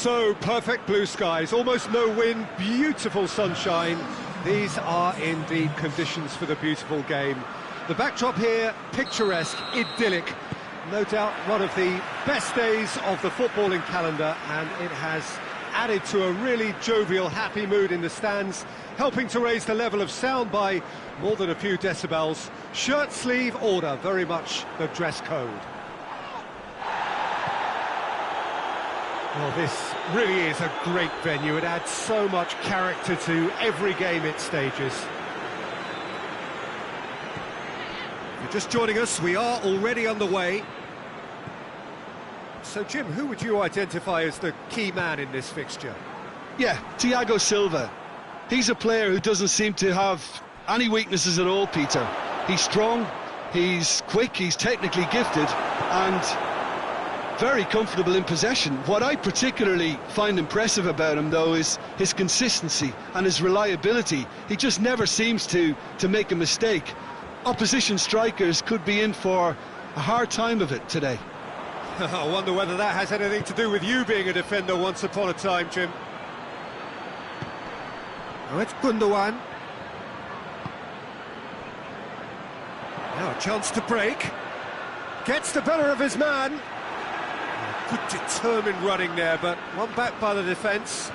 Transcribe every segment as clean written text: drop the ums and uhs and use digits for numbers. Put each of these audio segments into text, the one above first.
So, perfect blue skies, almost no wind, beautiful sunshine. These are indeed conditions for the beautiful game. The backdrop here, picturesque, idyllic. No doubt one of the best days of the footballing calendar, and it has added to a really jovial, happy mood in the stands, helping to raise the level of sound by more than a few decibels. Shirt sleeve order, very much the dress code. Well, this really is a great venue. It adds so much character to every game it stages. If you're just joining us, we are already underway. So, Jim, who would you identify as the key man in this fixture? Yeah, Thiago Silva. He's a player who doesn't seem to have any weaknesses at all, Peter. He's strong, he's quick, he's technically gifted, and very comfortable in possession. What I particularly find impressive about him, though, is his consistency and his reliability. He just never seems to make a mistake. Opposition strikers could be in for a hard time of it today. I wonder whether that has anything to do with you being a defender once upon a time, Jim. Now it's Gundogan. Now a chance to break. Gets the better of his man. Good determined running there, but one back by the defence.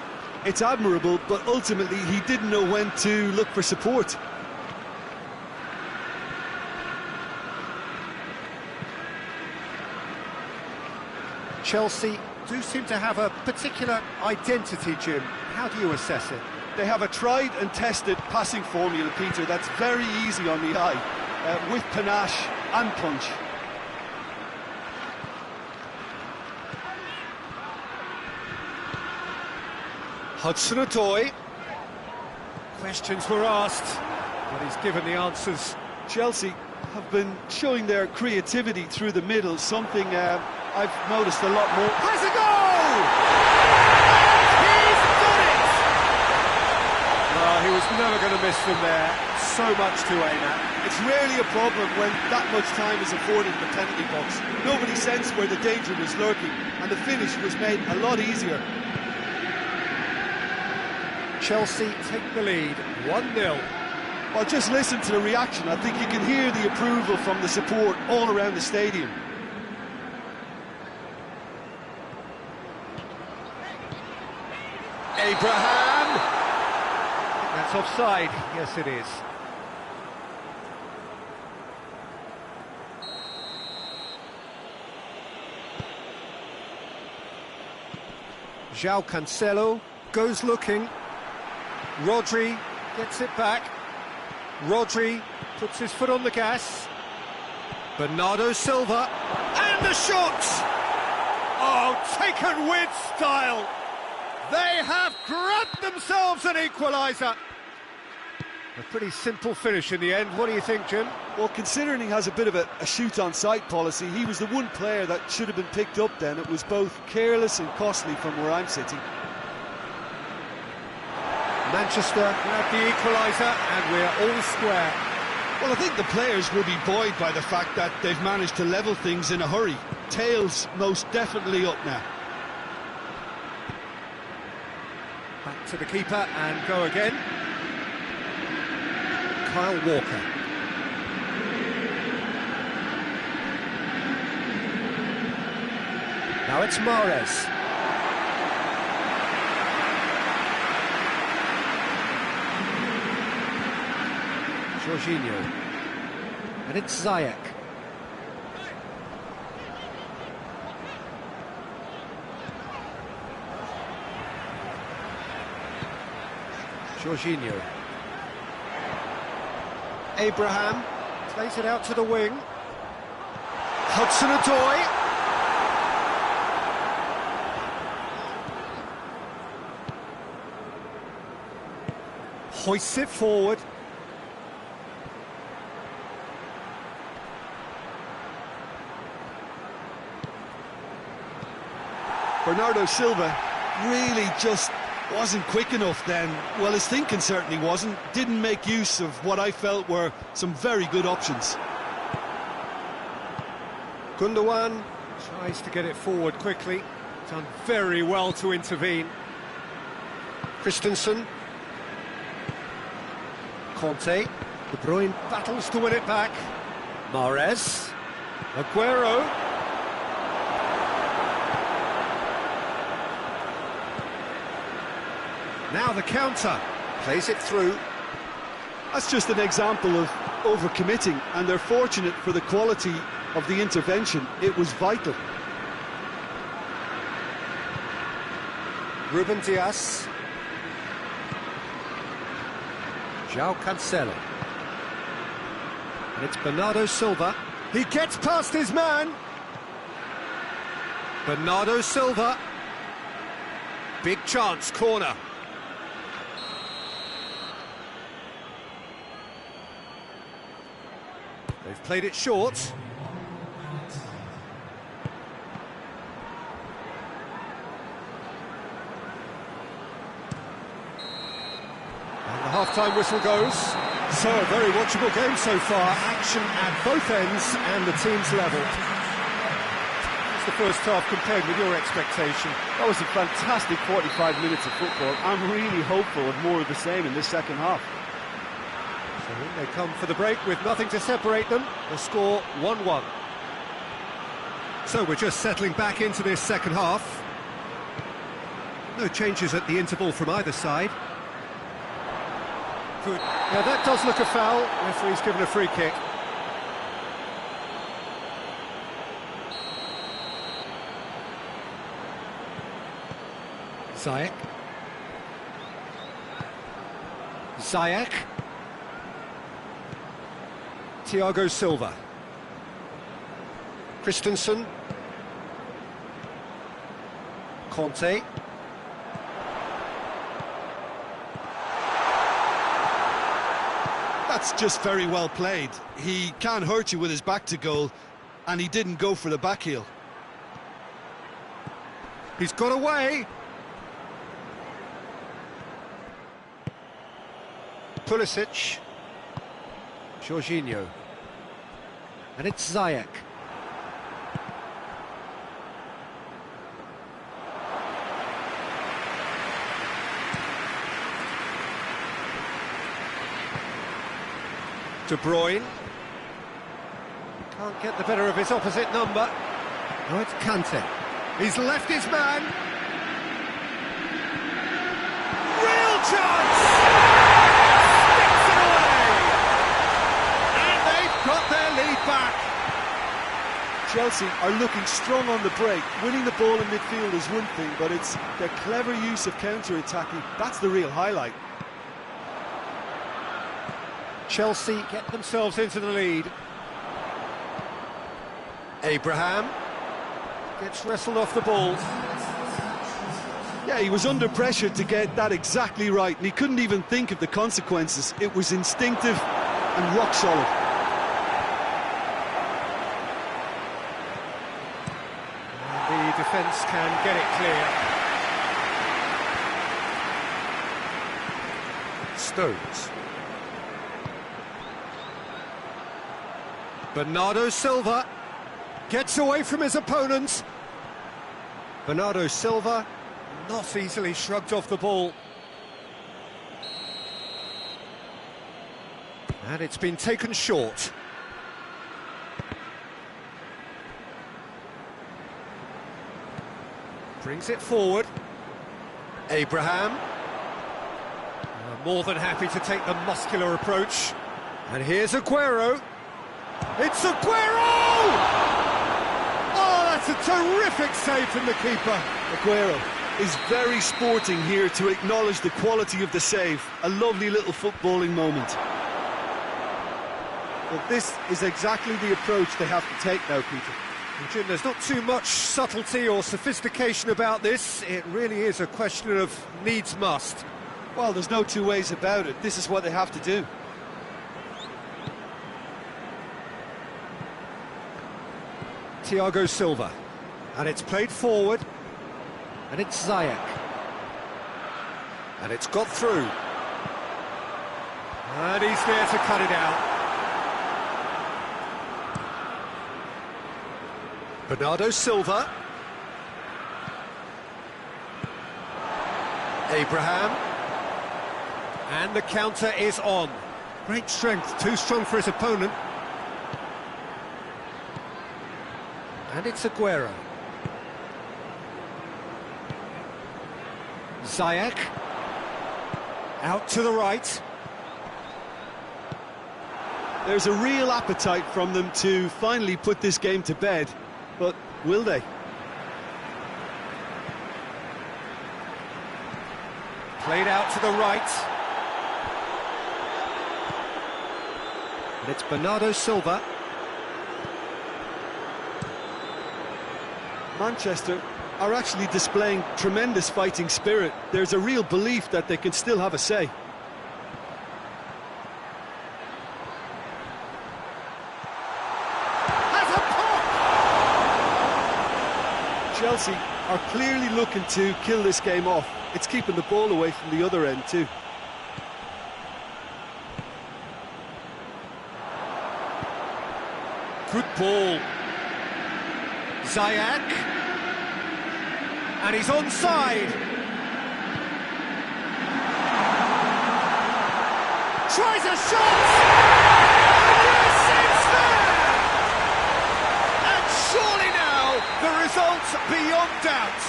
It's admirable, but ultimately he didn't know when to look for support. Chelsea do seem to have a particular identity, Jim. How do you assess it? They have a tried and tested passing formula, Peter, that's very easy on the eye, with panache and punch. Hudson-Odoi. Questions were asked, but he's given the answers. Chelsea have been showing their creativity through the middle, something I've noticed a lot more. Has a goal! He's done it! Well, he was never going to miss them there. So much to aim at. It's rarely a problem when that much time is afforded in the penalty box. Nobody sensed where the danger was lurking, and the finish was made a lot easier. Chelsea take the lead, 1-0. Well, just listen to the reaction. I think you can hear the approval from the support all around the stadium. Abraham! I think that's offside. Yes, it is. João Cancelo goes looking. Rodri gets it back. Rodri puts his foot on the gas. Bernardo Silva, and the shot! Oh, taken with style! They have grabbed themselves an equaliser. A pretty simple finish in the end. What do you think, Jim? Well, considering he has a bit of a shoot-on-sight policy, he was the one player that should have been picked up then. It was both careless and costly from where I'm sitting. Manchester grabbed the equaliser, and we're all square. Well, I think the players will be buoyed by the fact that they've managed to level things in a hurry. Tails most definitely up now. Back to the keeper and go again. Kyle Walker. Now it's Mahrez. Jorginho. And it's Ziyech. Jorginho. Abraham plays it out to the wing. Hudson-Odoi. Hoists it forward. Bernardo Silva really just wasn't quick enough then. Well, his thinking certainly wasn't. Didn't make use of what I felt were some very good options. Gundogan tries to get it forward quickly. Done very well to intervene. Christensen. Conte. De Bruyne battles to win it back. Mahrez. Aguero. Now the counter. Plays it through. That's just an example of overcommitting, and they're fortunate for the quality of the intervention. It was vital. Ruben Dias. João Cancelo. And it's Bernardo Silva. He gets past his man. Bernardo Silva. Big chance, corner. They've played it short. And the half-time whistle goes. So, a very watchable game so far. Action at both ends and the teams level. What's the first half compared with your expectation? That was a fantastic 45 minutes of football. I'm really hopeful of more of the same in this second half. So in they come for the break with nothing to separate them. The score 1-1. So we're just settling back into this second half. No changes at the interval from either side. Good. Now that does look a foul. Referee's given a free kick. Ziyech. Thiago Silva. Christensen. Conte. That's just very well played. He can't hurt you with his back to goal, and he didn't go for the back heel. He's got away. Pulisic. Jorginho. And it's Ziyech. De Bruyne. Can't get the better of his opposite number. Now it's Kante. He's left his man. Real chance! Sticks it away! And they've got their lead back. Chelsea are looking strong on the break. Winning the ball in midfield is one thing, but it's their clever use of counter-attacking. That's the real highlight. Chelsea get themselves into the lead. Abraham gets wrestled off the ball. Yeah, he was under pressure to get that exactly right, and he couldn't even think of the consequences. It was instinctive and rock solid. And the defence can get it clear. Stones. Bernardo Silva gets away from his opponent. Bernardo Silva not easily shrugged off the ball. And it's been taken short. Brings it forward. Abraham. More than happy to take the muscular approach. And here's Aguero. It's Aguero! Oh, that's a terrific save from the keeper. Aguero is very sporting here to acknowledge the quality of the save. A lovely little footballing moment. Well, this is exactly the approach they have to take now, Peter. And Jim, there's not too much subtlety or sophistication about this. It really is a question of needs must. Well, there's no two ways about it. This is what they have to do. Thiago Silva, and it's played forward, and it's Ziyech, and it's got through, and he's there to cut it out. Bernardo Silva, Abraham. And the counter is on. Great strength, too strong for his opponent. And it's Aguero. Ziyech. Out to the right. There's a real appetite from them to finally put this game to bed, but will they? Played out to the right. And it's Bernardo Silva. Manchester are actually displaying tremendous fighting spirit. There's a real belief that they can still have a say. Chelsea are clearly looking to kill this game off. It's keeping the ball away from the other end too. Good ball. Ziyech. And he's onside. Tries a shot! Yes, it's there! And surely now, the result beyond doubt.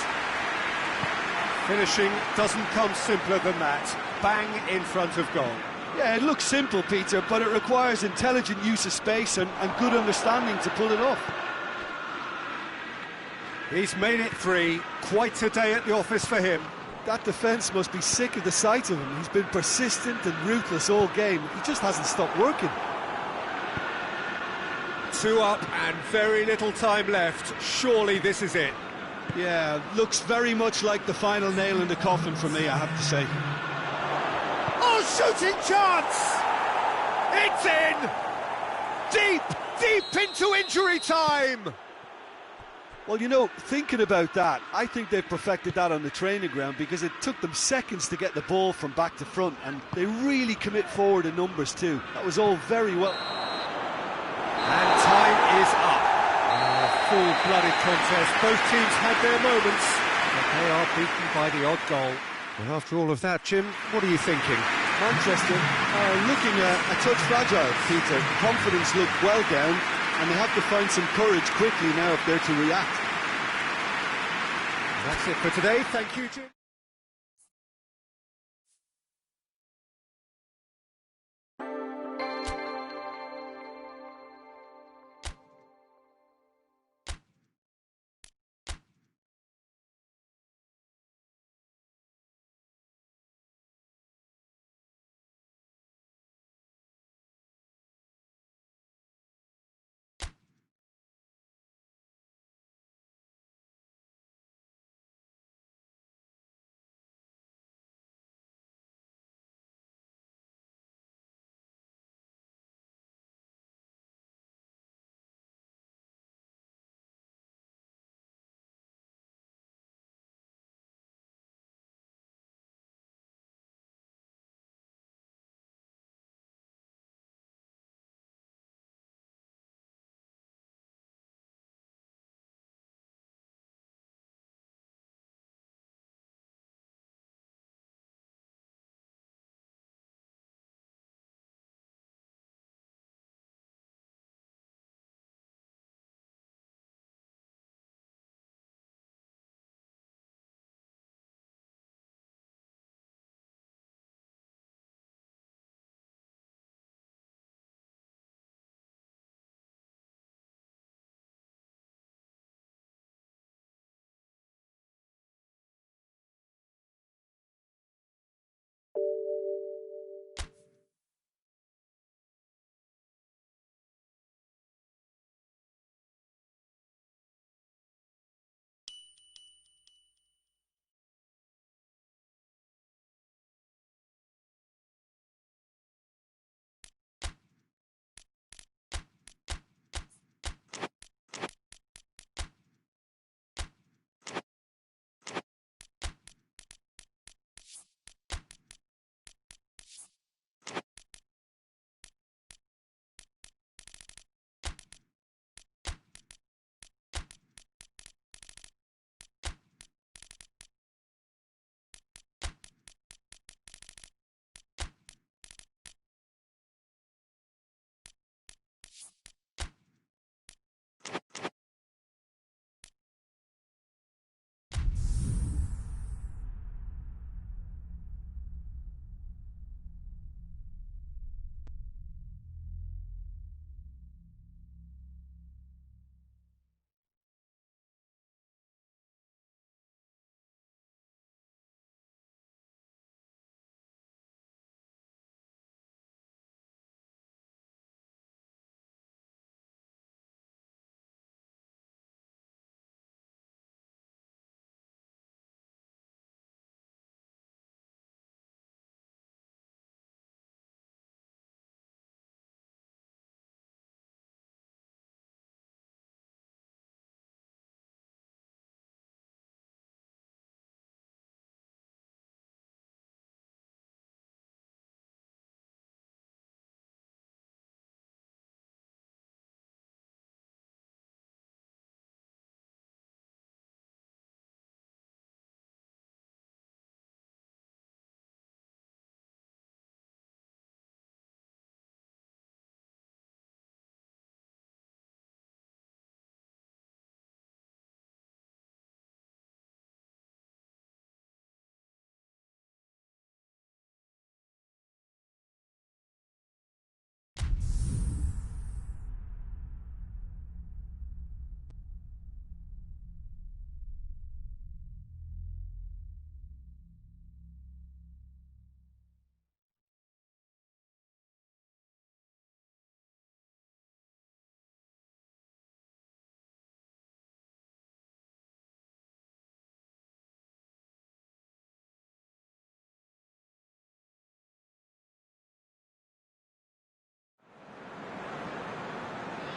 Finishing doesn't come simpler than that. Bang in front of goal. Yeah, it looks simple, Peter, but it requires intelligent use of space and good understanding to pull it off. He's made it 3. Quite a day at the office for him. That defence must be sick of the sight of him. He's been persistent and ruthless all game. He just hasn't stopped working. 2 up and very little time left. Surely this is it. Yeah, looks very much like the final nail in the coffin for me, I have to say. Oh, shooting chance! It's in! Deep into injury time! Well, you know, thinking about that, I think they've perfected that on the training ground because it took them seconds to get the ball from back to front, and they really commit forward in numbers too. That was all very well. And time is up. A full-blooded contest. Both teams had their moments, but they are beaten by the odd goal. Well, after all of that, Jim, what are you thinking? Manchester are looking a touch fragile, Peter. Confidence looked well down, and they have to find some courage quickly now if they're to react. That's it for today. Thank you, Jim.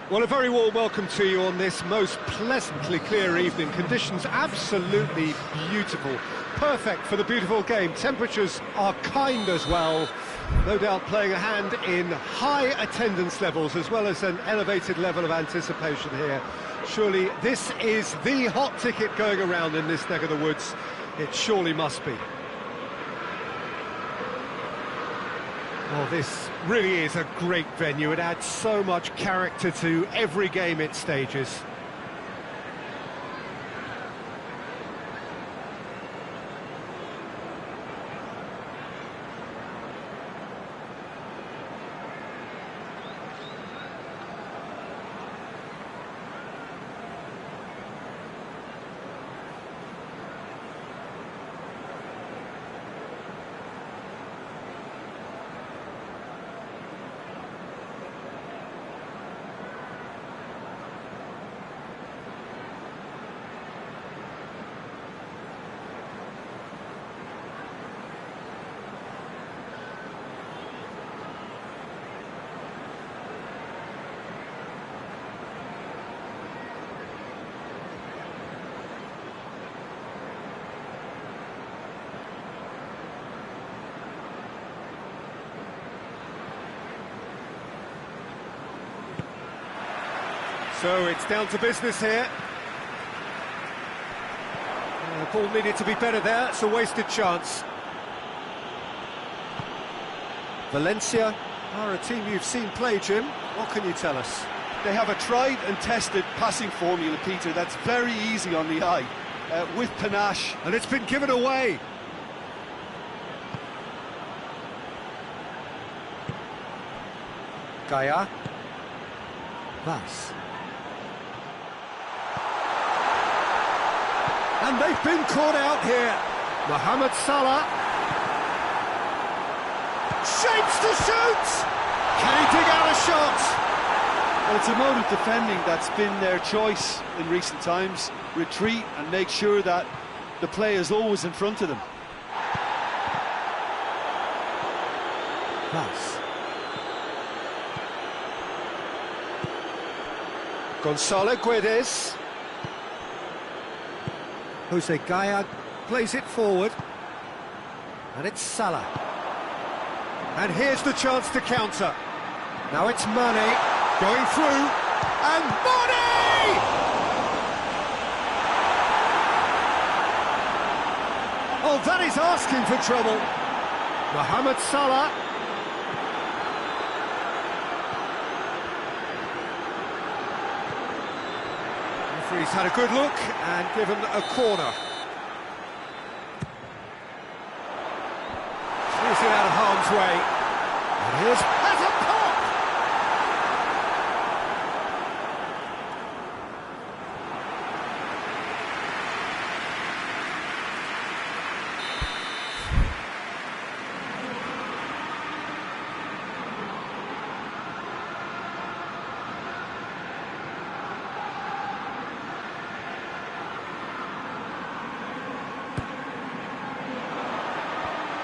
Well, a very warm welcome to you on this most pleasantly clear evening. Conditions absolutely beautiful, perfect for the beautiful game. Temperatures are kind as well, no doubt playing a hand in high attendance levels as well as an elevated level of anticipation here. Surely this is the hot ticket going around in this neck of the woods. It surely must be. Oh, this really is a great venue. It adds so much character to every game it stages. So it's down to business here. Ball needed to be better there, it's a wasted chance. Valencia are a team you've seen play, Jim. What can you tell us? They have a tried and tested passing formula, Peter, that's very easy on the eye, with panache. And it's been given away. Gaia. Pass. And they've been caught out here. Mohamed Salah. Shapes to shoot! Can he dig out a shot? Well, it's a mode of defending that's been their choice in recent times. Retreat and make sure that the play is always in front of them. Pass. Gonzalo Guedes. Jose Gaia plays it forward. And it's Salah. And here's the chance to counter. Now it's Mane going through. And Mane! Oh, that is asking for trouble. Mohamed Salah. Referee's had a good look and given a corner. Here's it out of harm's way. And here's has a pop!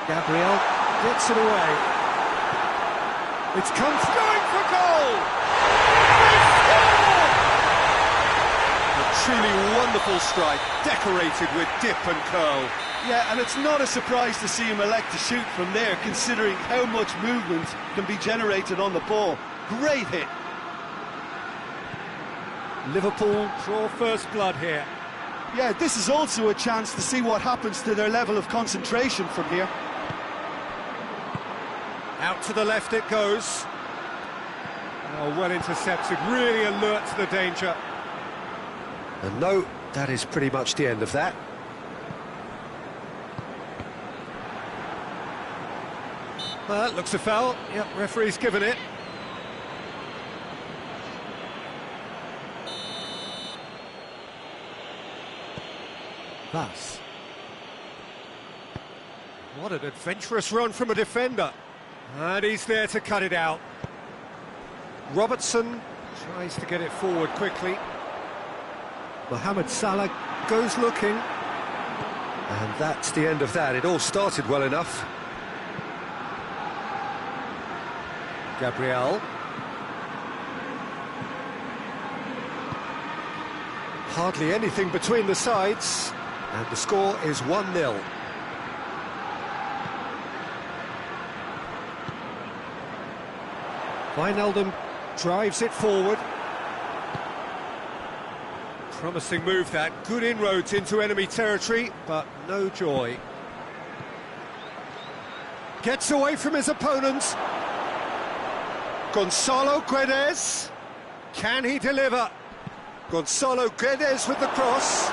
Gabriel gets it away. It's come going for goal! They score! A truly wonderful strike, decorated with dip and curl. Yeah, and it's not a surprise to see him elect to shoot from there, considering how much movement can be generated on the ball. Great hit. Liverpool draw first blood here. Yeah, this is also a chance to see what happens to their level of concentration from here. Out to the left it goes. Oh, well intercepted, really alert to the danger. And no, that is pretty much the end of that. Well, that looks a foul. Yep, referee's given it. Pass. What an adventurous run from a defender. And he's there to cut it out. Robertson tries to get it forward quickly. Mohamed Salah goes looking. And that's the end of that. It all started well enough. Gabriel. Hardly anything between the sides, and the score is 1-0. Wijnaldum drives it forward. Promising move that, good inroads into enemy territory, but no joy. Gets away from his opponent. Gonzalo Guedes. Can he deliver? Gonzalo Guedes with the cross.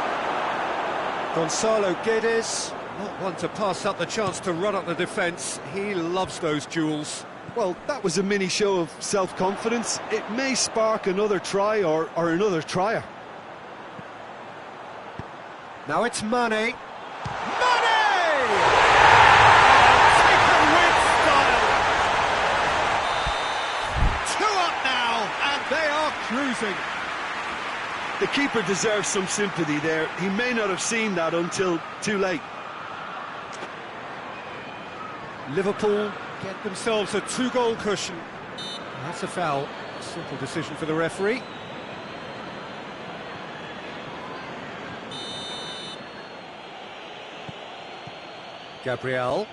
Gonzalo Guedes, not one to pass up the chance to run up the defence. He loves those duels. Well, that was a mini show of self-confidence. It may spark another try or another trier. Now it's Mane. Mane! Taken with style. 2 up now, and they are cruising. The keeper deserves some sympathy there. He may not have seen that until too late. Liverpool get themselves a 2-goal cushion. That's a foul. Simple decision for the referee. Gabriel.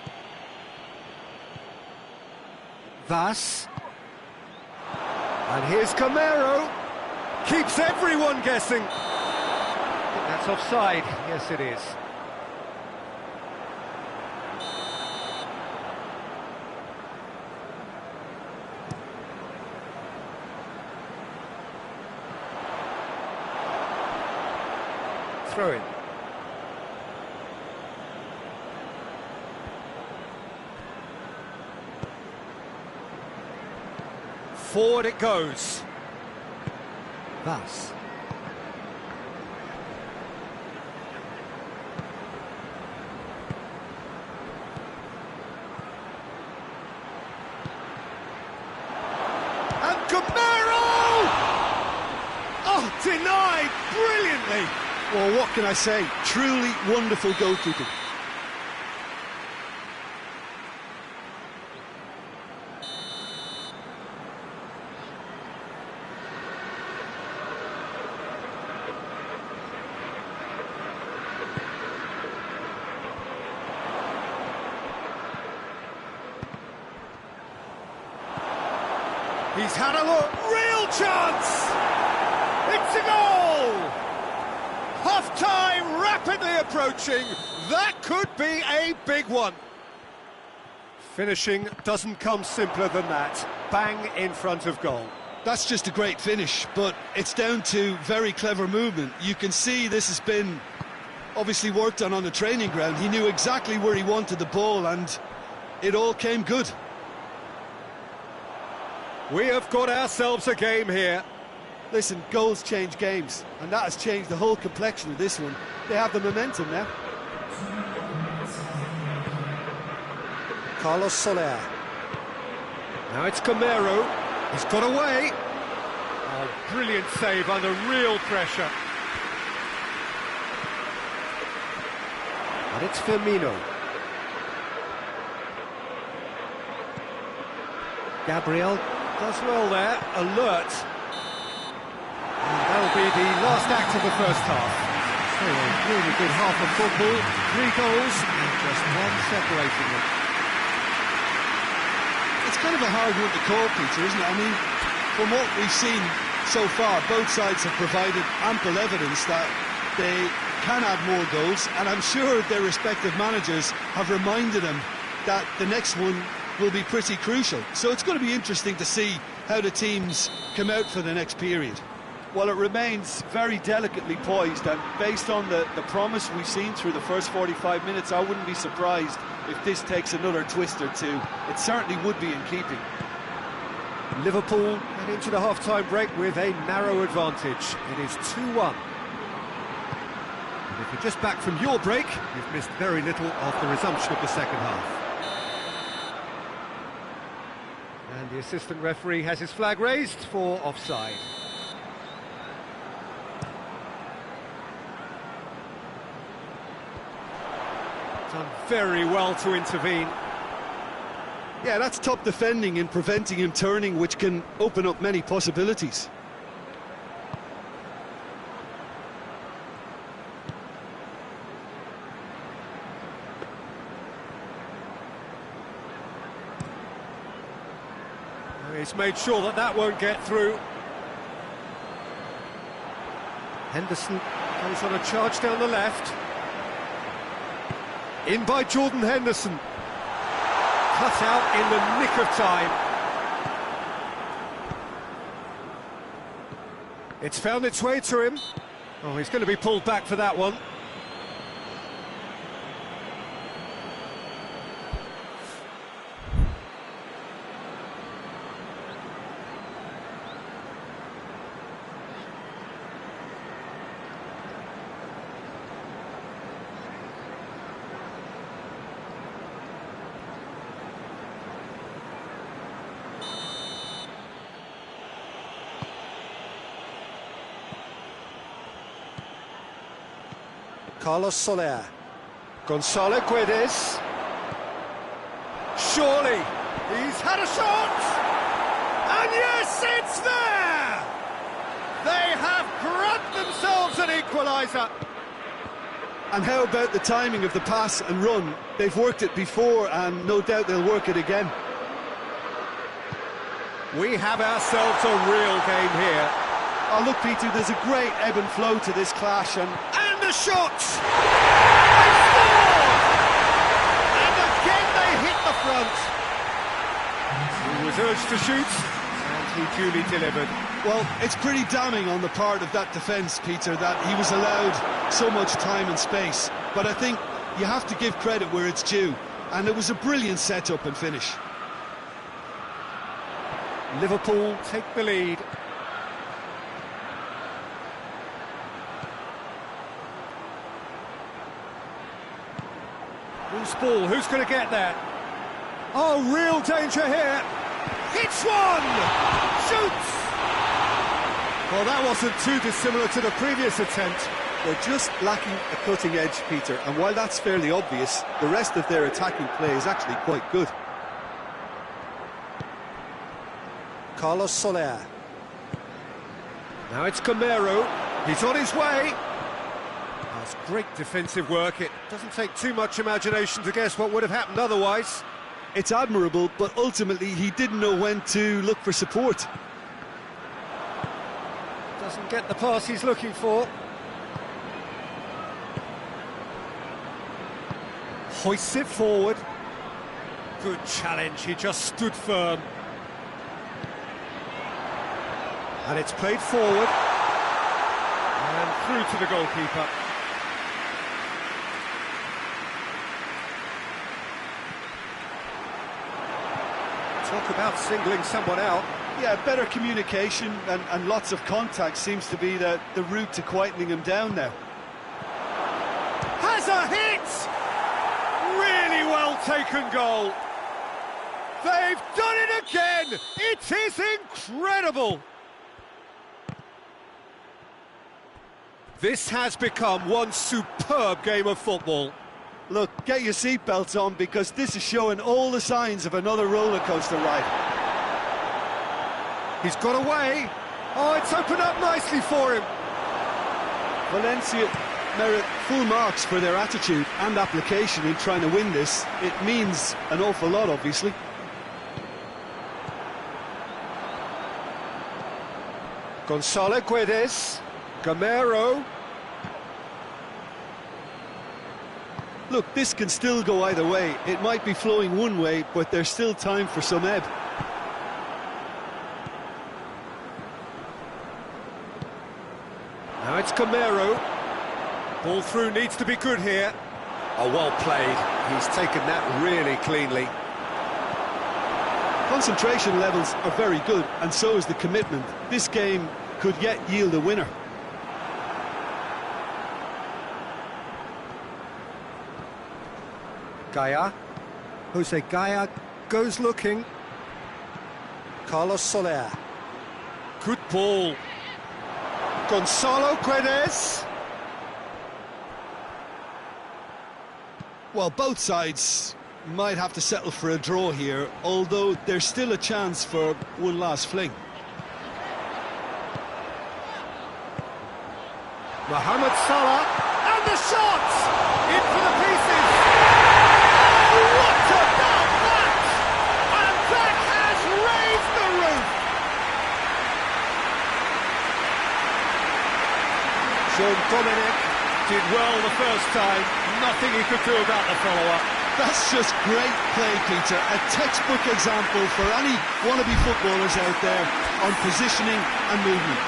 Vas. And here's Camero. Keeps everyone guessing. I think that's offside. Yes, it is. Throw in. Forward it goes. Vas. And Camero! Oh, denied brilliantly. Well, what can I say? Truly wonderful goalkeeping. He's had a look, real chance! It's a goal! Half-time rapidly approaching, that could be a big one. Finishing doesn't come simpler than that, bang in front of goal. That's just a great finish, but it's down to very clever movement. You can see this has been obviously worked on the training ground. He knew exactly where he wanted the ball and it all came good. We have got ourselves a game here. Listen, goals change games, and that has changed the whole complexion of this one. They have the momentum now. Carlos Soler. Now it's Camero. He's got away. Oh, brilliant save under real pressure. And it's Firmino. Gabriel does well there, alert. And that'll be the last act of the first half. So a really good half of football, 3 goals and just 1 separating them. It's kind of a hard one to call, Peter, isn't it? I mean, from what we've seen so far, both sides have provided ample evidence that they can add more goals, and I'm sure their respective managers have reminded them that the next one will be pretty crucial. So it's going to be interesting to see how the teams come out for the next period. Well, it remains very delicately poised, and based on the promise we've seen through the first 45 minutes, I wouldn't be surprised if this takes another twist or two. It certainly would be in keeping. Liverpool head into the half-time break with a narrow advantage. It is 2-1. And if you're just back from your break, you've missed very little of the resumption of the second half. And the assistant referee has his flag raised for offside. Done very well to intervene. Yeah, that's top defending and preventing him turning, which can open up many possibilities. He's made sure that that won't get through. Henderson goes on a charge down the left. In by Jordan Henderson. Cut out in the nick of time. It's found its way to him. Oh, he's going to be pulled back for that one. Carlos Soler. Gonzalo Guedes. Surely, he's had a shot! And yes, it's there! They have grabbed themselves an equaliser. And how about the timing of the pass and run? They've worked it before and no doubt they'll work it again. We have ourselves a real game here. Oh, look, Peter, there's a great ebb and flow to this clash, and the shot! They scored! And again they hit the front. He was urged to shoot, and he duly delivered. Well, it's pretty damning on the part of that defence, Peter, that he was allowed so much time and space. But I think you have to give credit where it's due, and it was a brilliant set-up and finish. Liverpool take the lead. Loose ball, who's going to get there? Oh, real danger here. Hits one! Shoots! Well, that wasn't too dissimilar to the previous attempt. they're just lacking a cutting edge, Peter, and while that's fairly obvious, the rest of their attacking play is actually quite good. Carlos Soler. Now it's Camero. He's on his way. That's great defensive work. It doesn't take too much imagination to guess what would have happened otherwise. It's admirable, but ultimately he didn't know when to look for support. Doesn't get the pass he's looking for. Hoists it forward. Good challenge, he just stood firm. And it's played forward. And through to the goalkeeper. Talk about singling someone out. Yeah, better communication and lots of contact seems to be the route to quietening him down now. Has a hit! Really well taken goal. They've done it again! It is incredible! This has become one superb game of football. Look, get your seatbelts on because this is showing all the signs of another roller coaster ride. He's got away. Oh, it's opened up nicely for him. Valencia merit full marks for their attitude and application in trying to win this. It means an awful lot, obviously. Gonzalo Guedes. Camero. Look, this can still go either way. It might be flowing one way, but there's still time for some ebb. Now it's Camero. Ball through needs to be good here. Oh, well played. He's taken that really cleanly. Concentration levels are very good, and so is the commitment. This game could yet yield a winner. Gaia. Jose Gaia goes looking. Carlos Soler. Good ball. Gonzalo Guedes. Well, both sides might have to settle for a draw here, although there's still a chance for one last fling. Mohamed Salah. And the shot! In for the pieces! What about that? And that has raised the Dominic did well the first time, nothing he could do about the follow-up. That's just great play, Peter. A textbook example for any wannabe footballers out there on positioning and movement.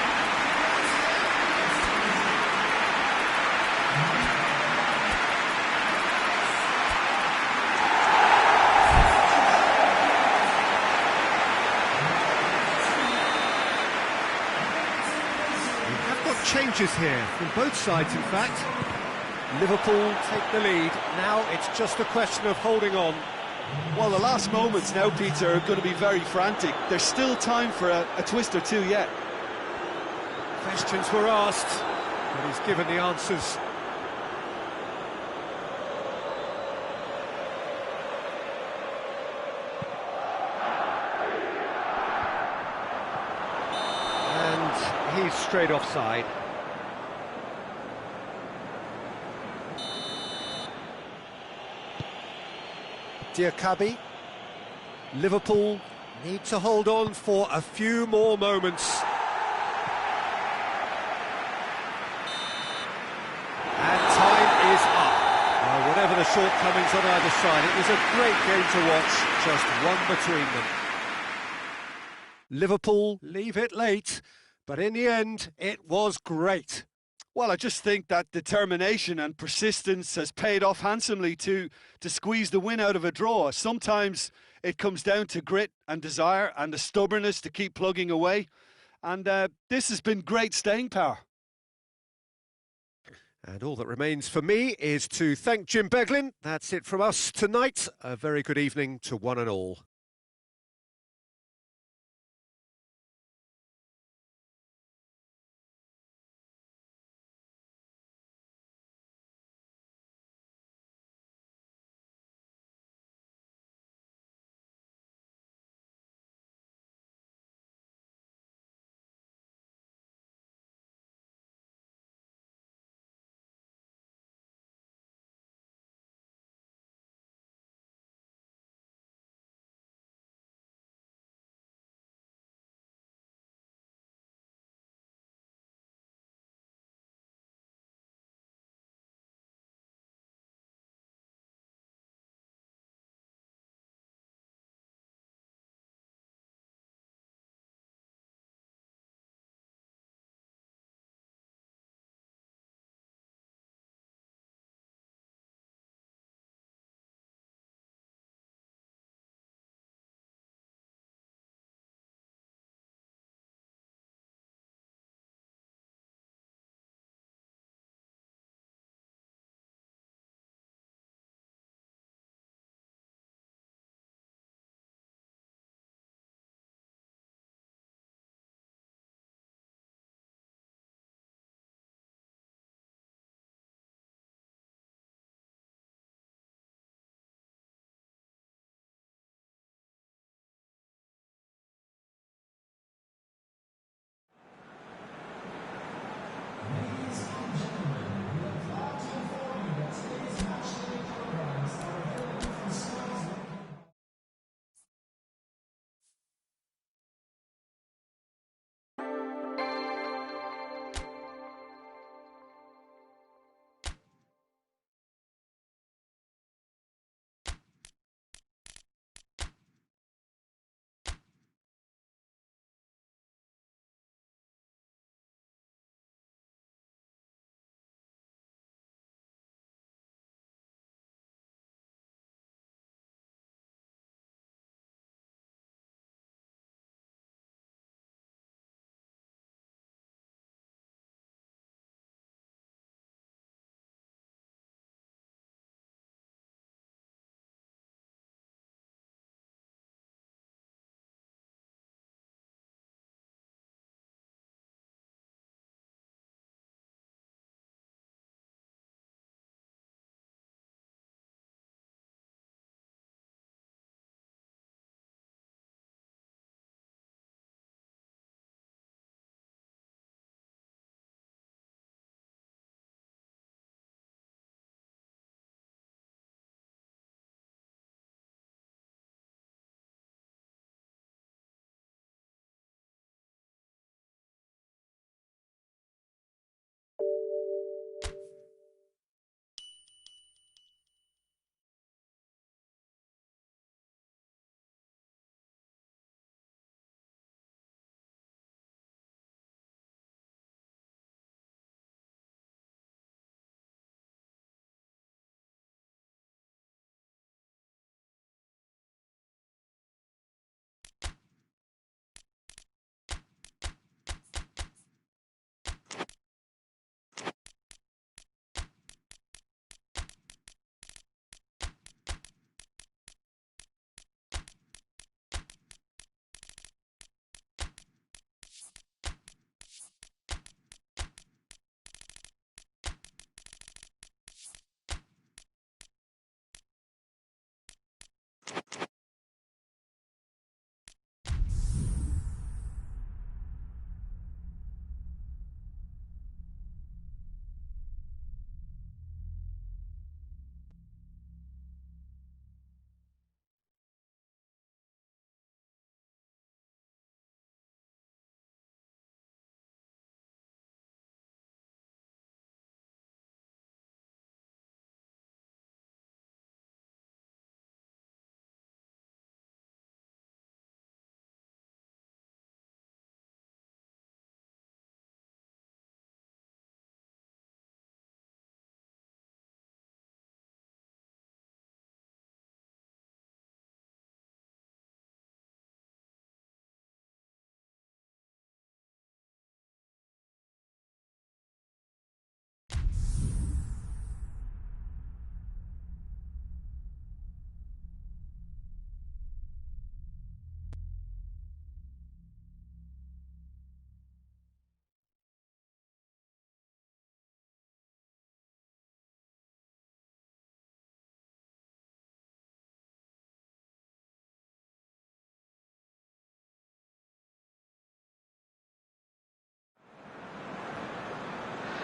Changes here from both sides, in fact. Liverpool take the lead. Now it's just a question of holding on. Well, the last moments now, Peter, are going to be very frantic. There's still time for a twist or two yet. Questions were asked, but he's given the answers. And he's straight offside. Diakabi. Liverpool need to hold on for a few more moments. And time is up. Well, whatever the shortcomings on either side, it was a great game to watch, just one between them. Liverpool leave it late, but in the end, it was great. Well, I just think that determination and persistence has paid off handsomely to squeeze the win out of a draw. Sometimes it comes down to grit and desire and the stubbornness to keep plugging away. And this has been great staying power. And all that remains for me is to thank Jim Beglin. That's it from us tonight. A very good evening to one and all.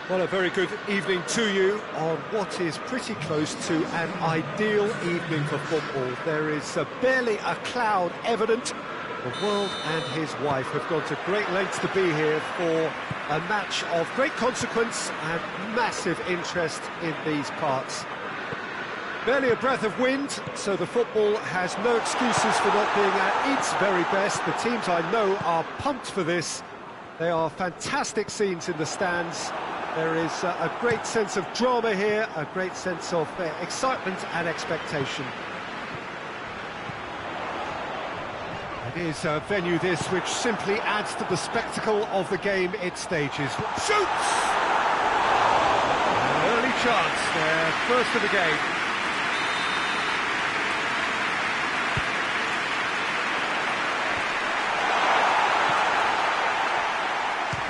Well, a very good evening to you on what is pretty close to an ideal evening for football. There is barely a cloud evident. The world and his wife have gone to great lengths to be here for a match of great consequence and massive interest in these parts. Barely a breath of wind, so the football has no excuses for not being at its very best. The teams I know are pumped for this. They are fantastic scenes in the stands. There is a great sense of drama here, a great sense of excitement and expectation. It is a venue this which simply adds to the spectacle of the game it stages. Shoots! An early chance, their first of the game.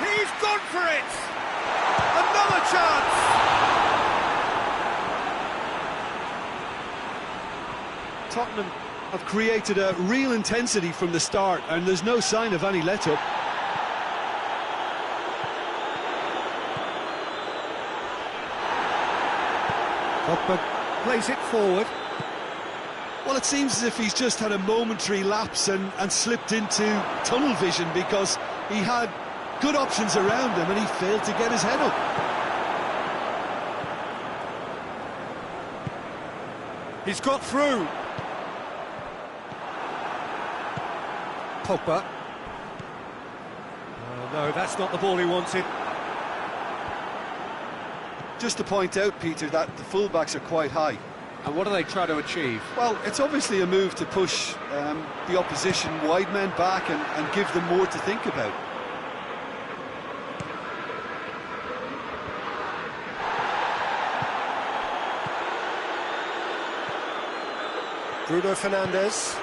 He's gone for it! Another chance! Tottenham have created a real intensity from the start, and there's no sign of any let-up. Pogba plays it forward. Well, it seems as if he's just had a momentary lapse and slipped into tunnel vision, because he had good options around him and he failed to get his head up. He's got through. Pogba. Oh, no, that's not the ball he wanted. Just to point out, Peter, that the fullbacks are quite high. And what do they try to achieve? Well, it's obviously a move to push the opposition wide men back and give them more to think about. Bruno Fernandes.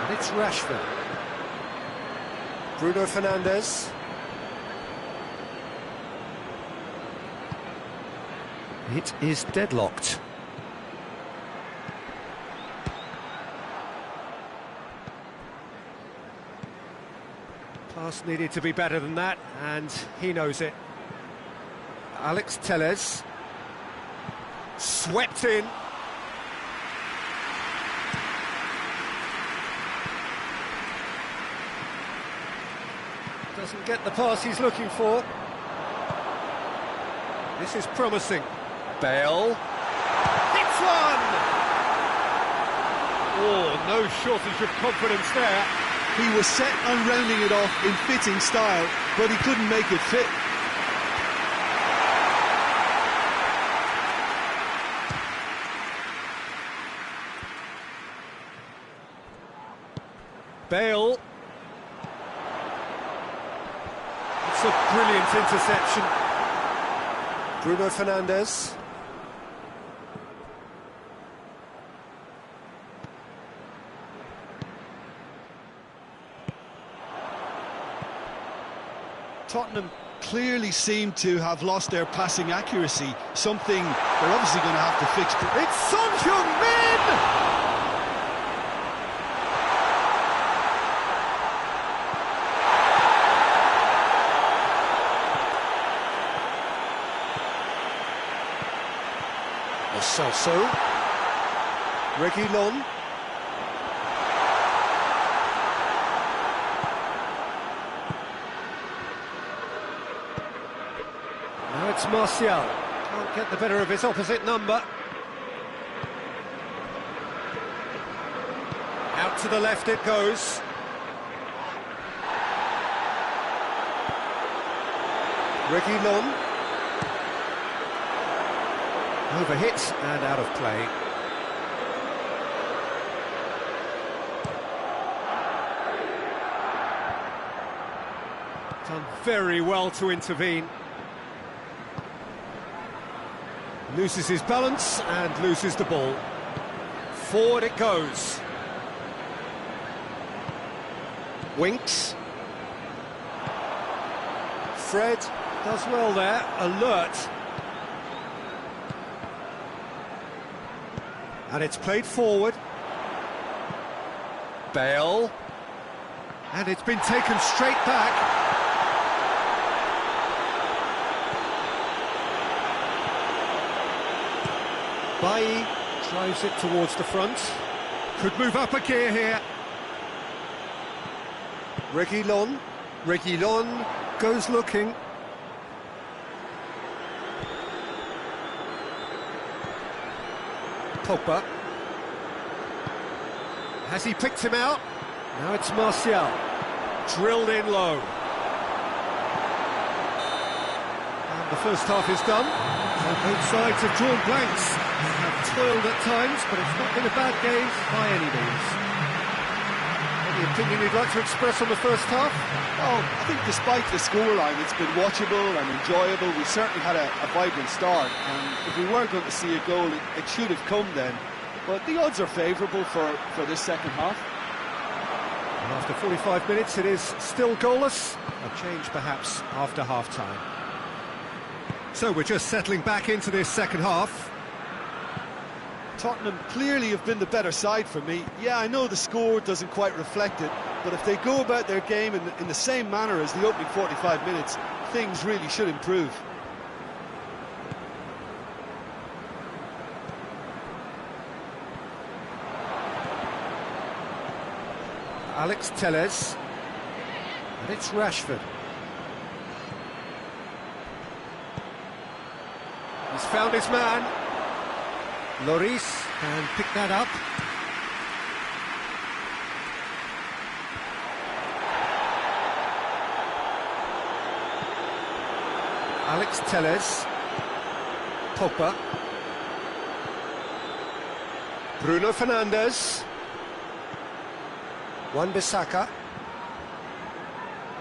And it's Rashford. Bruno Fernandes. It is deadlocked. Pass needed to be better than that, and he knows it. Alex Telles. Swept in. Doesn't get the pass he's looking for. This is promising. Bale. Hits one! Oh, no shortage of confidence there. He was set on rounding it off in fitting style, but he couldn't make it fit. Bale. It's a brilliant interception. Bruno Fernandes. Tottenham clearly seem to have lost their passing accuracy, something they're obviously going to have to fix. It's Son Heung-min! Salso. Reguilon. Now it's Martial. Can't get the better of his opposite number. Out to the left it goes. Reguilon. Overhit and out of play. Done very well to intervene. Loses his balance and loses the ball. Forward it goes. Winks. Fred does well there, alert. And it's played forward. Bale. And it's been taken straight back. Bailly drives it towards the front. Could move up a gear here. Reguilon goes looking. Pogba. Has he picked him out? Now it's Martial. Drilled in low. And the first half is done. And both sides have drawn blanks. Have toiled at times, but it's not been a bad game by any means. Any opinion you'd like to express on the first half? Oh, I think despite the scoreline, it's been watchable and enjoyable. We certainly had a vibrant start, and if we were going to see a goal, it should have come then. But the odds are favourable for this second half. And after 45 minutes, it is still goalless. A change perhaps after half-time. So we're just settling back into this second half. Tottenham clearly have been the better side for me. Yeah, I know the score doesn't quite reflect it, but if they go about their game in the same manner as the opening 45 minutes, things really should improve. Alex Telles. And it's Rashford. He's found his man. Lloris can pick that up. Alex Telles. Pogba. Bruno Fernandes. Wan-Bissaka.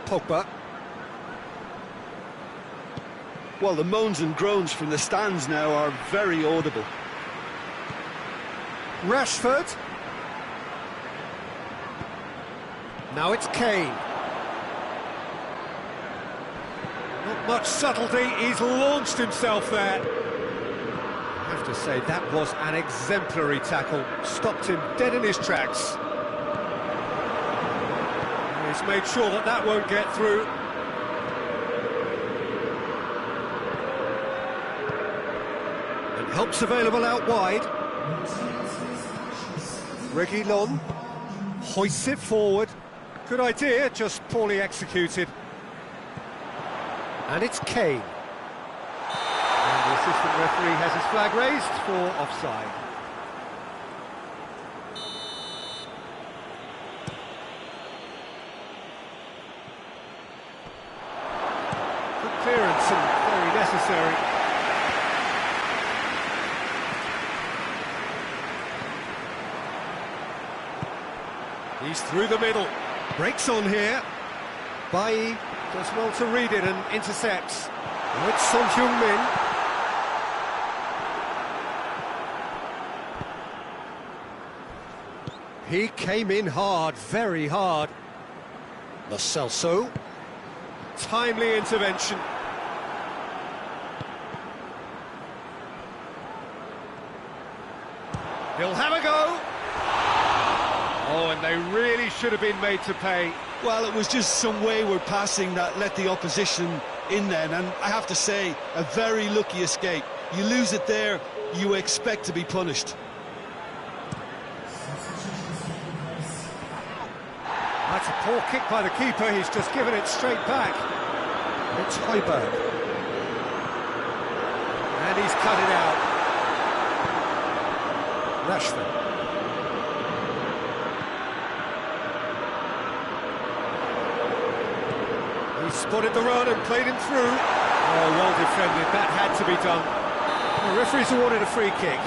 Pogba. Well, the moans and groans from the stands now are very audible. Rashford. Now it's Kane. Not much subtlety, he's launched himself there. I have to say, that was an exemplary tackle. Stopped him dead in his tracks. He's made sure that that won't get through. And help's available out wide. Reguilon hoists it forward. Good idea, just poorly executed. And it's Kane. And the assistant referee has his flag raised for offside. Good clearance and very necessary. He's through the middle. Breaks on here. Bailly does well to read it and intercepts. Now it's Son Heung-min. He came in hard, very hard. Lo Celso. Timely intervention. He'll have a go. Oh, and they really should have been made to pay. Well, it was just some wayward passing that let the opposition in then, and I have to say, a very lucky escape. You lose it there, you expect to be punished. That's a poor kick by the keeper, he's just given it straight back. It's Højbjerg. And he's cut it out. Rashford. He spotted the run and played him through. Oh, well defended, that had to be done. The referee's awarded a free kick.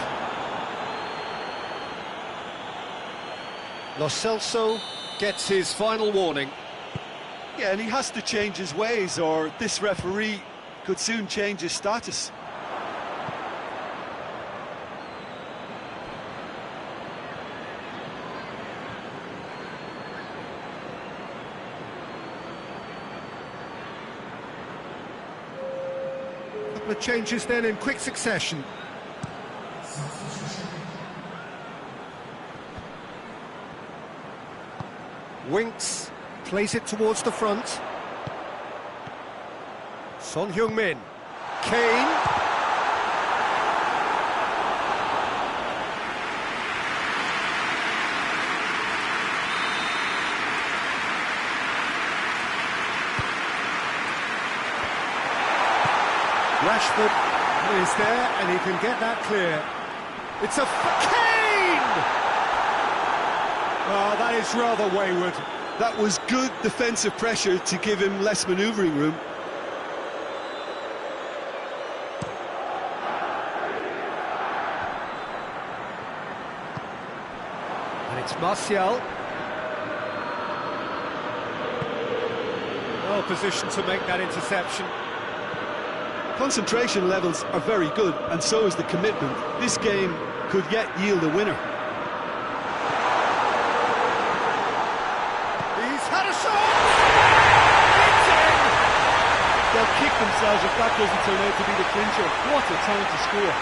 Lo Celso gets his final warning. Yeah, and he has to change his ways, or this referee could soon change his status. The changes then in quick succession. Winks Plays it towards the front. Son Heung-min. Kane. Rashford is there, and he can get that clear. It's a Kane! Oh, that is rather wayward. That was good defensive pressure to give him less manoeuvring room. And it's Martial. Well positioned to make that interception. Concentration levels are very good, and so is the commitment. This game could yet yield a winner. He's had a shot! It's in! They'll kick themselves if that doesn't turn out to be the clincher. What a time to score.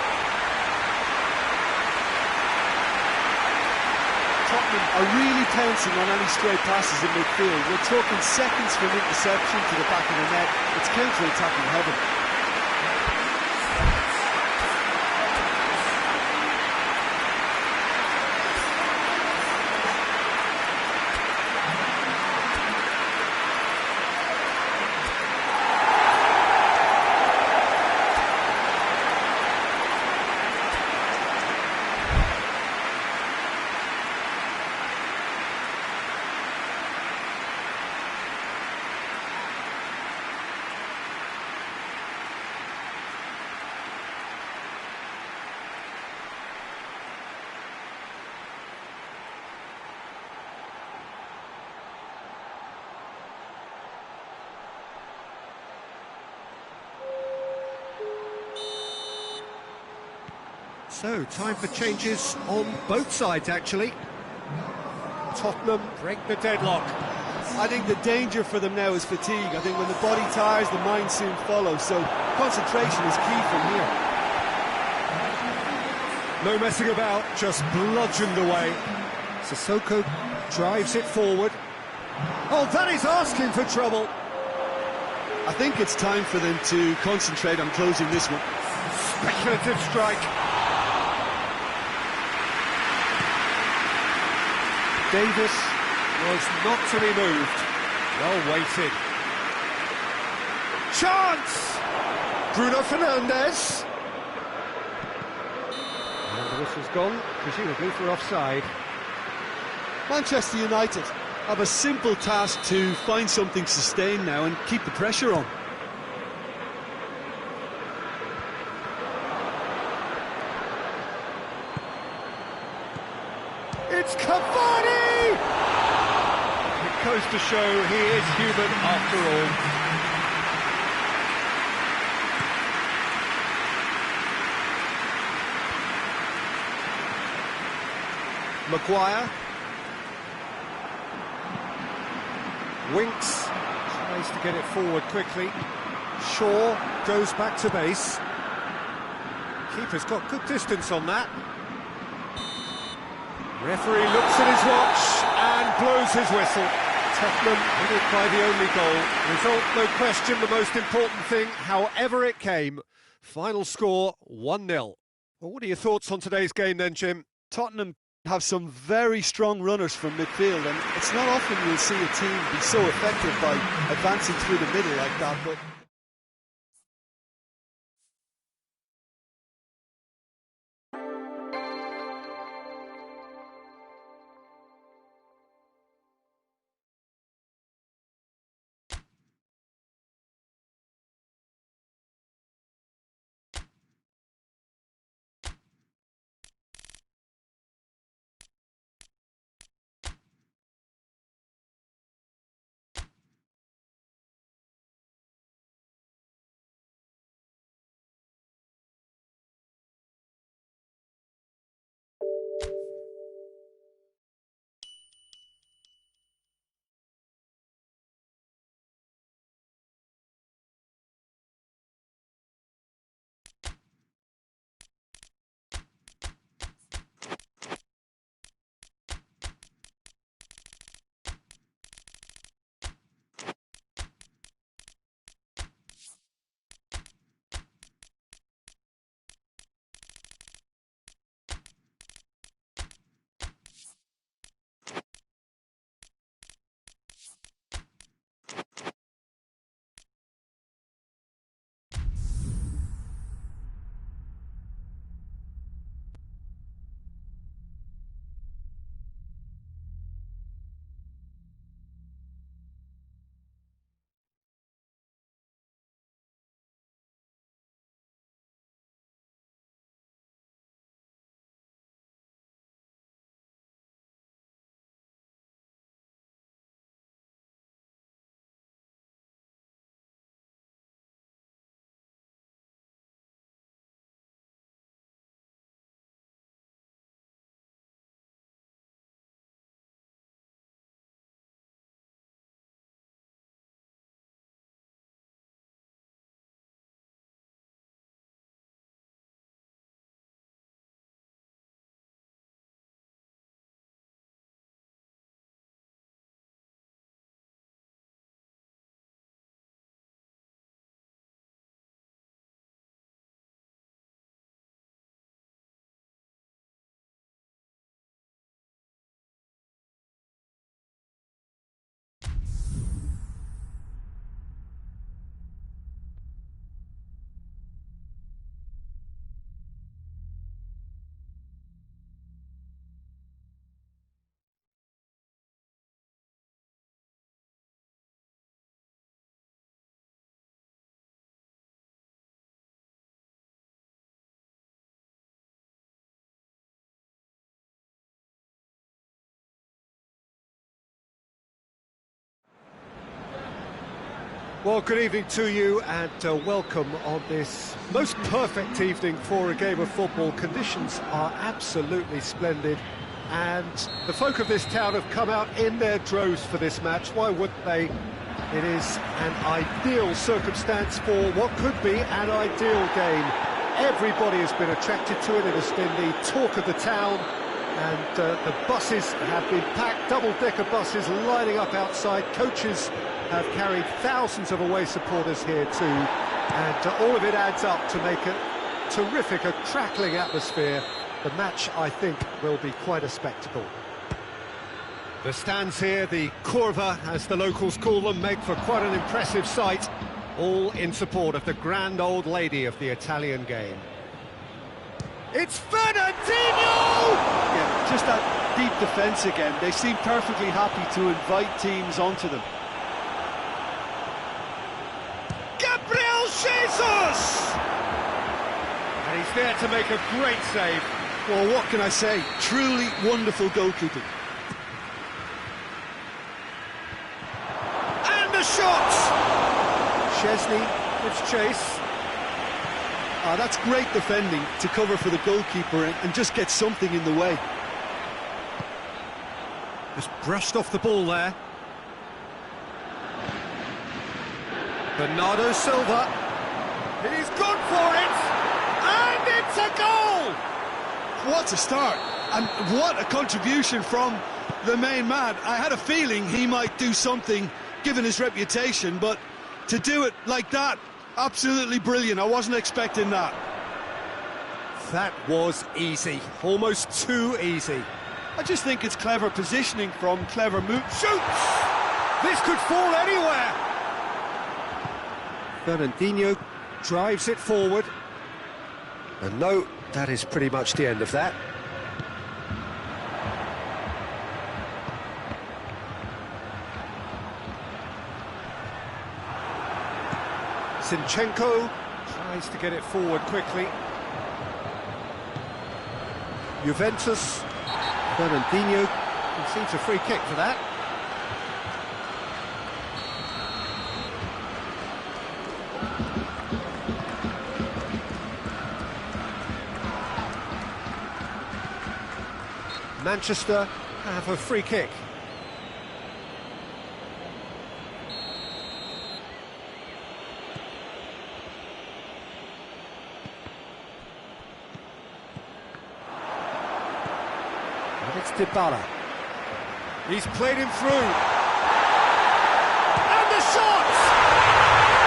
Tottenham are really pouncing on any stray passes in midfield. We're talking seconds from interception to the back of the net. It's counter-attacking heaven. So, time for changes on both sides, actually. Tottenham break the deadlock. I think the danger for them now is fatigue. I think when the body tires, the mind soon follows. So concentration is key from here. No messing about, just bludgeoned away. Sissoko drives it forward. Oh, that is asking for trouble. I think it's time for them to concentrate on closing this one. Speculative strike. Davis was not to be moved. Well weighted. Chance! Bruno Fernandes. And the whistle's gone, presumably for offside. Manchester United have a simple task to find something sustained now and keep the pressure on. It's Cavani! It goes to show he is human after all. Maguire. Winks tries to get it forward quickly. Shaw goes back to base. Keeper's got good distance on that. Referee looks at his watch and blows his whistle. Tottenham win it by the only goal. Result, no question, the most important thing, however it came. Final score, 1-0. Well, what are your thoughts on today's game then, Jim? Tottenham have some very strong runners from midfield, and it's not often you'll see a team be so effective by advancing through the middle like that, but Well, good evening to you and welcome on this most perfect evening for a game of football. Conditions are absolutely splendid and the folk of this town have come out in their droves for this match. Why wouldn't they? It is an ideal circumstance for what could be an ideal game. Everybody has been attracted to it. It has been the talk of the town, and the buses have been packed, double-decker buses lining up outside. Coaches have carried thousands of away supporters here too, and all of it adds up to make a terrific, a crackling atmosphere. The match, I think, will be quite a spectacle. The stands here, the curva, as the locals call them, make for quite an impressive sight, all in support of the grand old lady of the Italian game. It's Fernandinho! Yeah, just that deep defence again. They seem perfectly happy to invite teams onto them. Gabriel Jesus! And he's there to make a great save. Well, what can I say? Truly wonderful goalkeeping. And the shot! Szczesny gives chase. That's great defending to cover for the goalkeeper and just get something in the way. Just brushed off the ball there. Bernardo Silva. He's gone for it! And it's a goal! What a start, and what a contribution from the main man. I had a feeling he might do something, given his reputation, but to do it like that, absolutely brilliant. I wasn't expecting that. That was easy, almost too easy. I just think it's clever positioning from clever move. Shoots! This could fall anywhere! Fernandinho drives it forward. And no, that is pretty much the end of that. Zinchenko tries to get it forward quickly. Juventus, Fernandinho concedes a free kick for that. Manchester have a free kick. And it's Dybala. He's played him through. And the shot!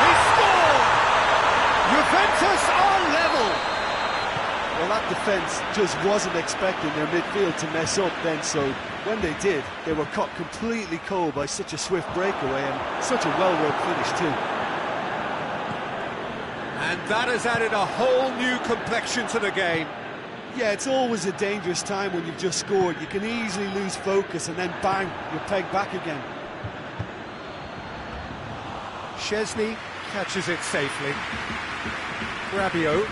He scored! Juventus are level! Well, that defence just wasn't expecting their midfield to mess up then, so when they did, they were caught completely cold by such a swift breakaway and such a well-worked finish too. And that has added a whole new complexion to the game. Yeah, it's always a dangerous time when you've just scored. You can easily lose focus and then bang, you're pegged back again. Szczesny catches it safely. Rabiot.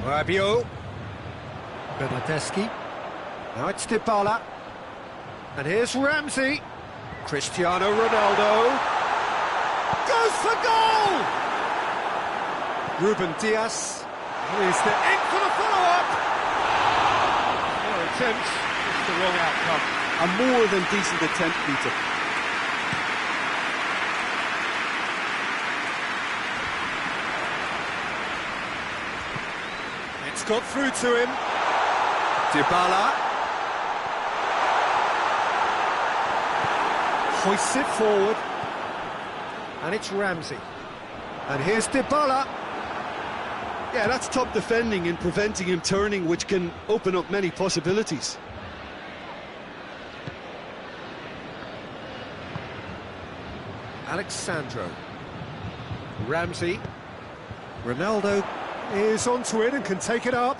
Rabiot. Bernardeschi. Now it's Dybala. And here's Ramsey. Cristiano Ronaldo. Goes for goal! Ruben Diaz is the in for the follow-up. No attempt, just the wrong outcome. A more than decent attempt, Peter. It's got through to him. Dybala. Hoists it forward. And it's Ramsey. And here's Dybala. Yeah, that's top defending and preventing him turning, which can open up many possibilities. Alexandro. Ramsey. Ronaldo is onto it and can take it up.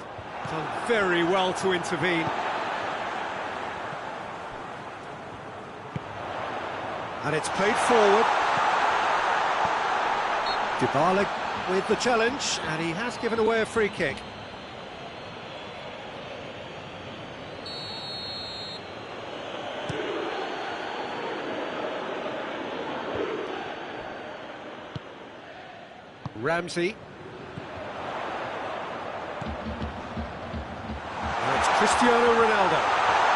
Done very well to intervene. And it's played forward. Dybala with the challenge, and he has given away a free kick. Ramsey. Now it's Cristiano Ronaldo.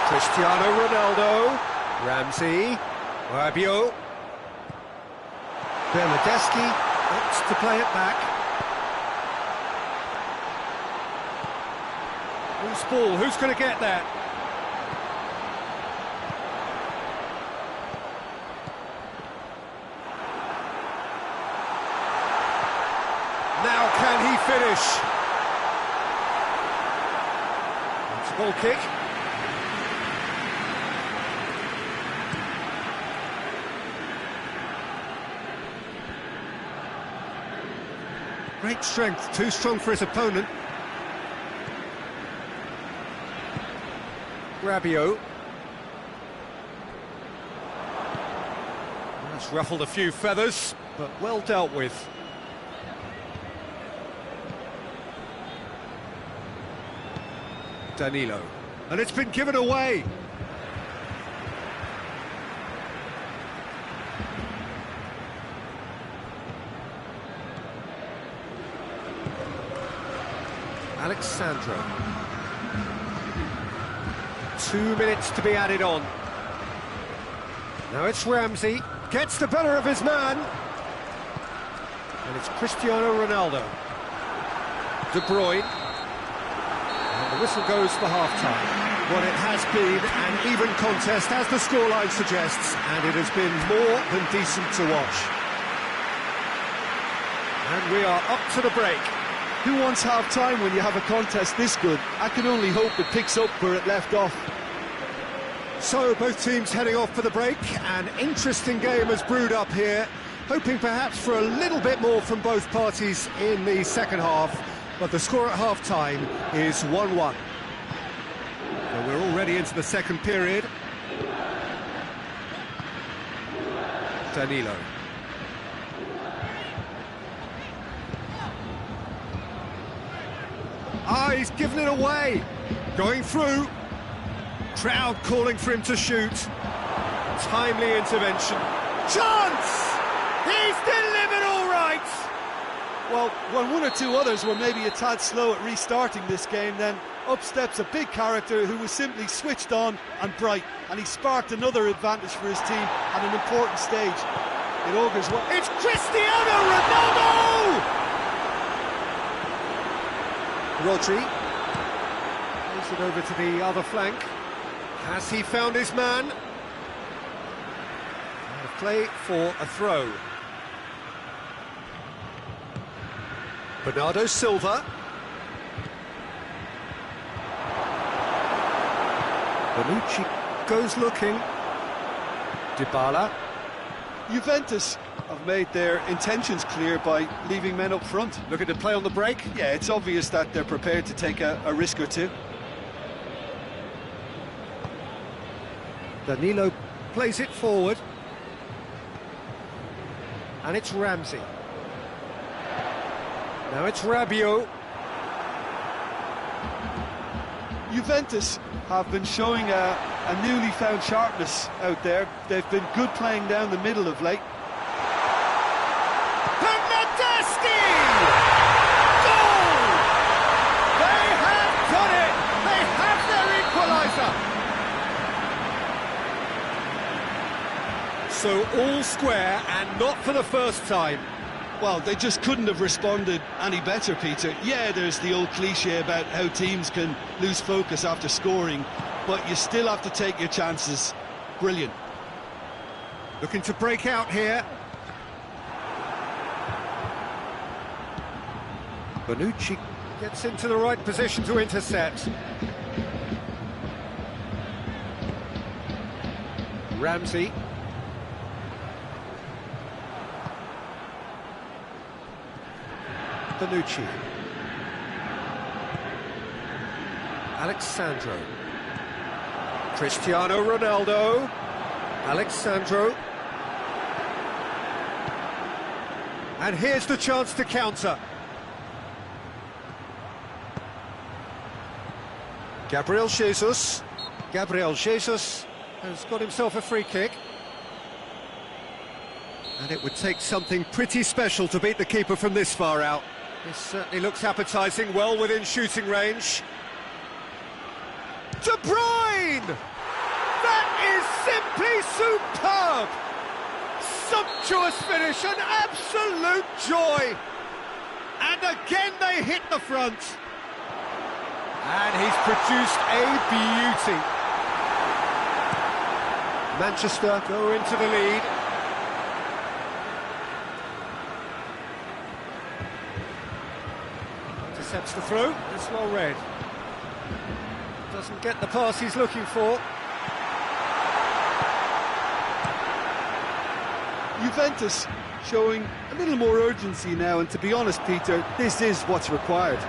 Cristiano Ronaldo. Ramsey. Rabiot. Bernardeschi opts to play it back. Loose ball, who's going to get that? Now can he finish? It's a goal kick. Great strength, too strong for his opponent. Rabiot. That's ruffled a few feathers, but well dealt with. Danilo. And it's been given away. Alexandro. 2 minutes to be added on. Now it's Ramsey. Gets the better of his man. And it's Cristiano Ronaldo. De Bruyne. And the whistle goes for half-time. Well, it has been an even contest, as the scoreline suggests, and it has been more than decent to watch. And we are up to the break. Who wants half-time when you have a contest this good? I can only hope it picks up where it left off. So, both teams heading off for the break. An interesting game has brewed up here, hoping perhaps for a little bit more from both parties in the second half, but the score at half-time is 1-1. So we're already into the second period. Danilo. He's given it away. Going through. Crowd calling for him to shoot. Timely intervention. Chance! He's delivered all right! Well, when one or two others were maybe a tad slow at restarting this game, then up steps a big character who was simply switched on and bright, and he sparked another advantage for his team at an important stage. It augurs well. It's Cristiano Ronaldo! Rodri plays it over to the other flank. Has he found his man? And a play for a throw. Bernardo Silva. Bonucci goes looking. Dybala. Juventus have made their intentions clear by leaving men up front. Looking to play on the break. Yeah, it's obvious that they're prepared to take a risk or two. Danilo plays it forward. And it's Ramsey. Now it's Rabiot. Juventus have been showing a newly found sharpness out there. They've been good playing down the middle of late. Bernardeschi! Goal! They have done it! They have their equaliser! So all square, and not for the first time. Well, they just couldn't have responded any better, Peter. Yeah, there's the old cliche about how teams can lose focus after scoring, but you still have to take your chances. Brilliant. Looking to break out here. Bonucci gets into the right position to intercept. Ramsey. Bonucci. Alexandro. Cristiano Ronaldo. Alexandro. And here's the chance to counter. Gabriel Jesus. Gabriel Jesus has got himself a free kick. And it would take something pretty special to beat the keeper from this far out. This certainly looks appetising, well within shooting range. De Bruyne! That is simply superb! Sumptuous finish, an absolute joy! And again they hit the front. And he's produced a beauty. Manchester go into the lead. Intercepts the throw, it's well read. Doesn't get the pass he's looking for. Juventus showing a little more urgency now, and to be honest, Peter, this is what's required.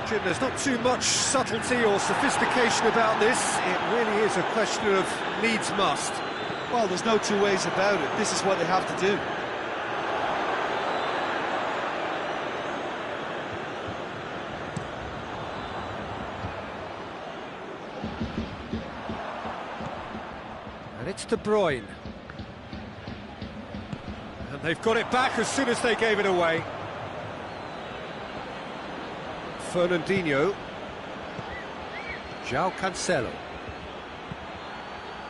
Jim, there's not too much subtlety or sophistication about this. It really is a question of needs must. Well, there's no two ways about it. This is what they have to do. And it's De Bruyne. And they've got it back as soon as they gave it away. Fernandinho. João Cancelo.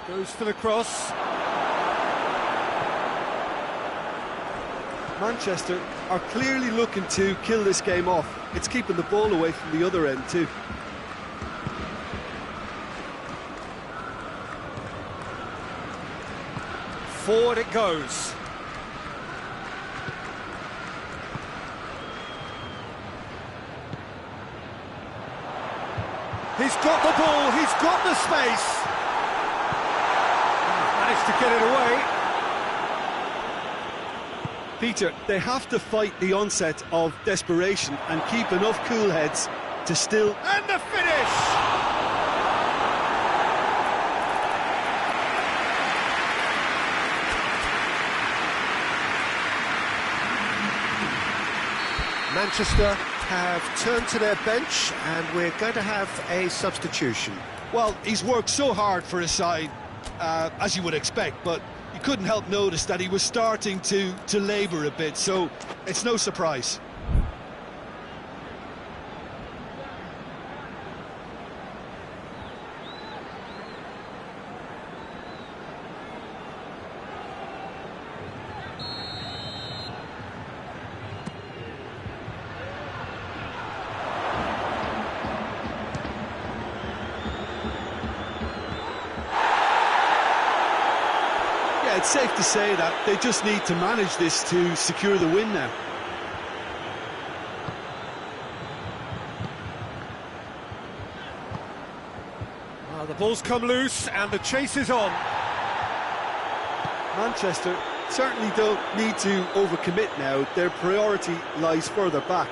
Goes for the cross. Manchester are clearly looking to kill this game off. It's keeping the ball away from the other end too. Forward it goes. He's got the ball, he's got the space. He's managed to get it away. Peter, they have to fight the onset of desperation and keep enough cool heads to still... And the finish! Manchester have turned to their bench and we're going to have a substitution. Well, he's worked so hard for his side, as you would expect, but you couldn't help notice that he was starting to labour a bit, so it's no surprise. It's safe to say that they just need to manage this to secure the win now. Well, the ball's come loose and the chase is on. Manchester certainly don't need to overcommit now. Their priority lies further back.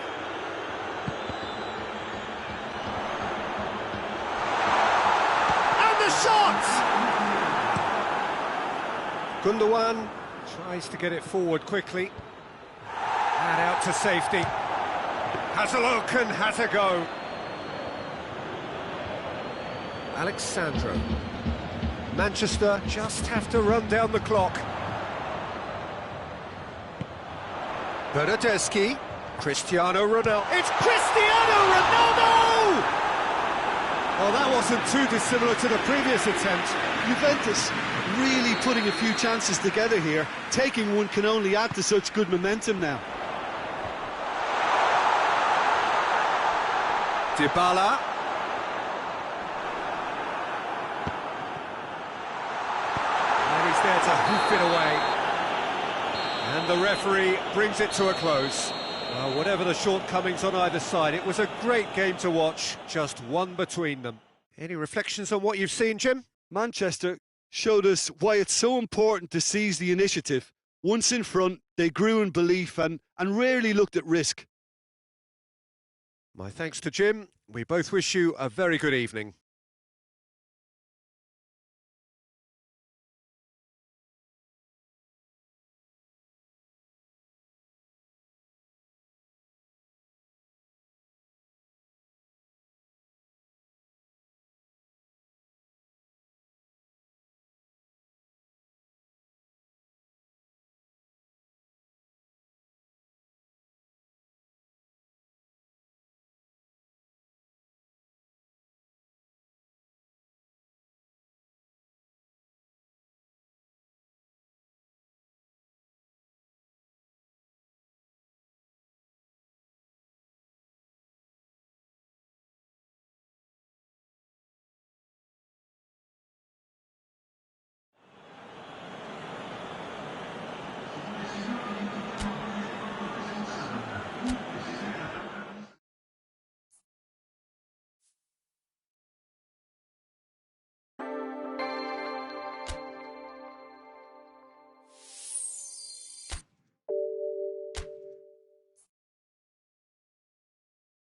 And the shot! Gundogan tries to get it forward quickly. And out to safety. Has a look and has a go. Alexandro. Manchester just have to run down the clock. Bernardeschi. Cristiano Ronaldo. It's Cristiano Ronaldo! Well, that wasn't too dissimilar to the previous attempt. Juventus really putting a few chances together here. Taking one can only add to such good momentum now. Dybala. And he's there to hoof it away. And the referee brings it to a close. Well, whatever the shortcomings on either side, it was a great game to watch, just one between them. Any reflections on what you've seen, Jim? Manchester showed us why it's so important to seize the initiative. Once in front, they grew in belief and rarely looked at risk. My thanks to Jim. We both wish you a very good evening.